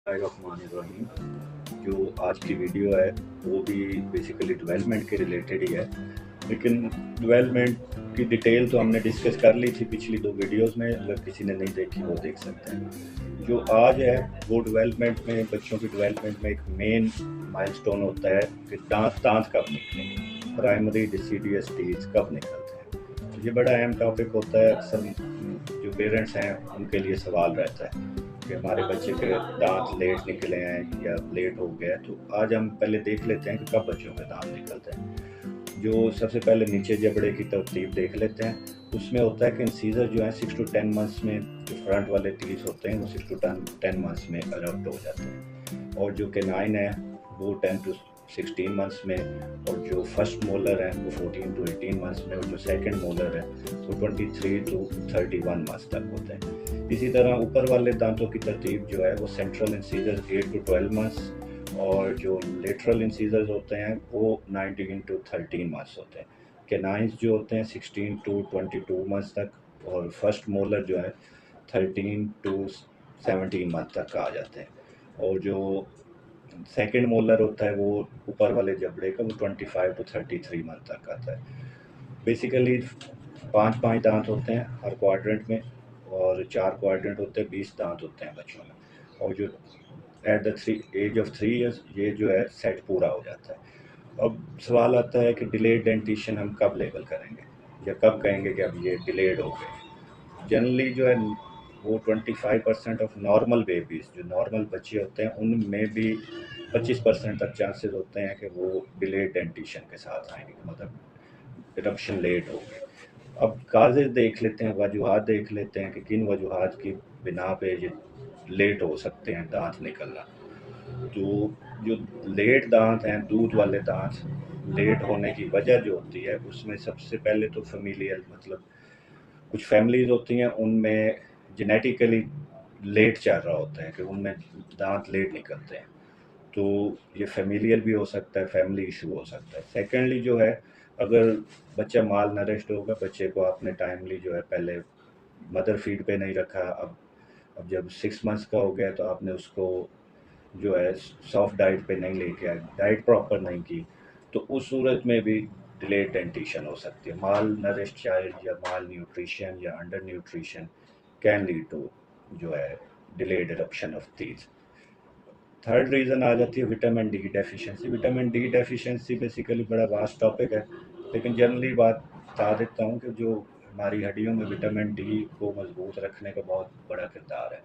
बिस्मिल्लाहिर्रहमानिर्रहीम। जो आज की वीडियो है वो भी बेसिकली डेवलपमेंट के रिलेटेड ही है, लेकिन डेवलपमेंट की डिटेल तो हमने डिस्कस कर ली थी पिछली 2 वीडियोस में। अगर किसी ने नहीं देखी वो देख सकते हैं। जो आज है वो डेवलपमेंट में, बच्चों की डेवलपमेंट में एक मेन माइलस्टोन होता है कि दांत दांत कब निकलेंगे, प्राइमरी डिसीडियस टीथ कब निकलते हैं। तो ये बड़ा अहम टॉपिक होता है। अक्सर जो पेरेंट्स हैं उनके लिए सवाल रहता है कि हमारे बच्चे के दांत लेट निकले हैं या लेट हो गया है। तो आज हम पहले देख लेते हैं कि कब बच्चों के दांत निकलते हैं। जो सबसे पहले नीचे जबड़े की तरतीब देख लेते हैं। उसमें होता है कि इंसीजर जो है 6 to 10 मंथ्स में, जो फ्रंट वाले टीथ होते हैं वो 6 to 10 मंथ्स में अडॉप्ट हो जाते हैं, और जो केनाइन है वो 10 to 16 मंथ्स में, और जो फर्स्ट मोलर है वो 14 to 18 मंथ्स में, और जो सेकंड मोलर है वो 23 to 31 मंथ्स तक होते हैं। इसी तरह ऊपर वाले दांतों की तरतीब जो है वो सेंट्रल इंसीजर 8 to 12 मंथ्स, और जो लेटरल इंसीजर्स होते हैं वो 19 to 13 मंथ्स होते हैं। केनाइंस जो होते हैं 16 to 22 मंथ्स तक, और फर्स्ट मोलर जो है 13 to 17 मंथ तक आ जाते हैं, और जो सेकंड मोलर होता है वो ऊपर वाले जबड़े का वो 25 to 33 मंथ तक आता है। बेसिकली 5 दांत होते हैं हर क्वाड्रेंट में, और 4 क्वाड्रेंट होते हैं, 20 दांत होते हैं बच्चों में, और जो at the age of 3 years ये जो है सेट पूरा हो जाता है। अब सवाल आता है कि डिलेड डेंटिशन हम कब लेबल करेंगे या कब कहेंगे कि अब ये डिलेड हो गए। जनरली जो है वो 25% ऑफ नॉर्मल बेबीज़, जो नॉर्मल बच्चे होते हैं उनमें भी 25% तक चांसेस होते हैं कि वो डिलेड डेंटिशन के साथ आएंगे, मतलब इरप्शन लेट हो गए। अब काजेज देख लेते हैं, वजूहात देख लेते हैं कि किन वजूहात की बिना पे ये लेट हो सकते हैं दांत निकलना। तो जो लेट दांत हैं, दूध वाले दांत लेट होने की वजह जो होती है उसमें सबसे पहले तो फेमिलियल, मतलब कुछ फैमिलीज होती हैं उनमें जेनेटिकली लेट चल रहा होता है कि उनमें दांत लेट निकलते हैं। तो ये फेमिलियल भी हो सकता है, फैमिली इशू हो सकता है। सेकेंडली जो है, अगर बच्चा माल नरिश्ड होगा, बच्चे को आपने टाइमली जो है पहले मदर फीड पे नहीं रखा, अब जब 6 मंथ्स का हो गया तो आपने उसको जो है सॉफ्ट डाइट पे नहीं लेके आए, डाइट प्रॉपर नहीं की, तो उस सूरत में भी डिलेड डेंटिशन हो सकती है। माल नरिश्ड चाइल्ड या माल न्यूट्रिशन या undernutrition can lead to जो है delayed eruption of teeth. Third reason आ जाती है vitamin D deficiency. Vitamin D deficiency basically बड़ा वास्ट टॉपिक है, लेकिन जनरली बात बता देता हूँ कि जो हमारी हड्डियों में विटामिन डी को मजबूत रखने का बहुत बड़ा किरदार है।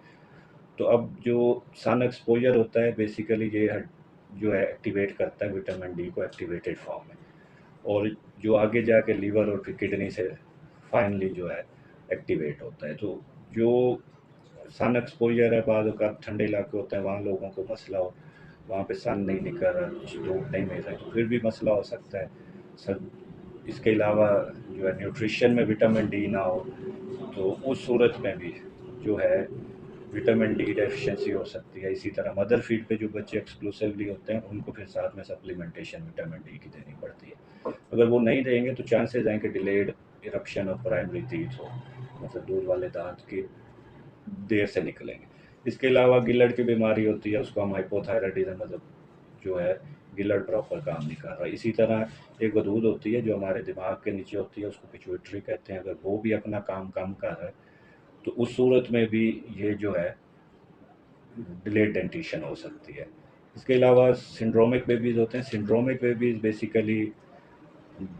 तो अब जो सन एक्सपोजर होता है बेसिकली ये जो है एक्टिवेट करता है विटामिन डी को एक्टिवेटेड फॉर्म में, और जो आगे जाके लीवर और किडनी से फाइनली जो है एक्टिवेट होता है। तो जो सन एक्सपोजर है, बाद अवत ठंडे इलाके होते हैं वहाँ लोगों को मसला हो, वहाँ पे सन नहीं निकल रहा, धूप नहीं मिल रही, तो फिर भी मसला हो सकता है सर। इसके अलावा जो है न्यूट्रिशन में विटामिन डी ना हो, तो उस सूरत में भी जो है विटामिन डी डेफिशिएंसी हो सकती है। इसी तरह मदर फीड पे जो बच्चे एक्सक्लूसिवली होते हैं उनको फिर साथ में सप्लीमेंटेशन विटामिन डी की देनी पड़ती है। अगर वो नहीं देंगे तो चांसेस हैं कि delayed eruption of primary teeth हो, मतलब दूध वाले दांत की देर से निकलेंगे। इसके अलावा गिलड़ की बीमारी होती है, उसको हम हाइपोथायराइडिज्म, मतलब जो है गिलड़ प्रॉपर काम नहीं कर रहा। इसी तरह एक गदूद होती है जो हमारे दिमाग के नीचे होती है, उसको पिट्यूटरी कहते हैं, अगर वो भी अपना काम कम कर रहा है तो उस सूरत में भी ये जो है डिलेड डेंटिशन हो सकती है। इसके अलावा सिंड्रोमिक बेबीज़ होते हैं। सिंड्रोमिक बेबीज़ बेसिकली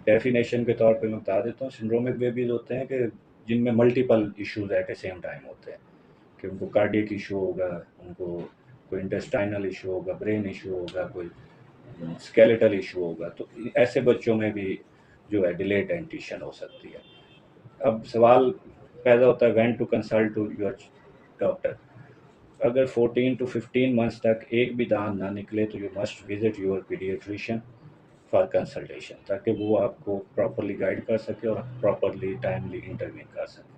डेफिनेशन के तौर पे मैं बता देता हूँ, सिंड्रोमिक बेबीज़ होते हैं कि जिनमें multiple issues at A same time होते हैं, कि उनको कार्डियक इशू होगा, उनको कोई इंटेस्टाइनल इशू होगा, ब्रेन इशू होगा, कोई स्केलेटल इशू होगा। तो ऐसे बच्चों में भी जो है डिलेड डेंटिशन हो सकती है। अब सवाल पैदा होता है when to consult to your doctor. अगर 14 to 15 मंथ्स तक एक भी दांत ना निकले तो you must visit your paediatrician for consultation, ताकि वो आपको प्रॉपरली गाइड कर सके और प्रॉपरली टाइमली इंटरवीन कर सके।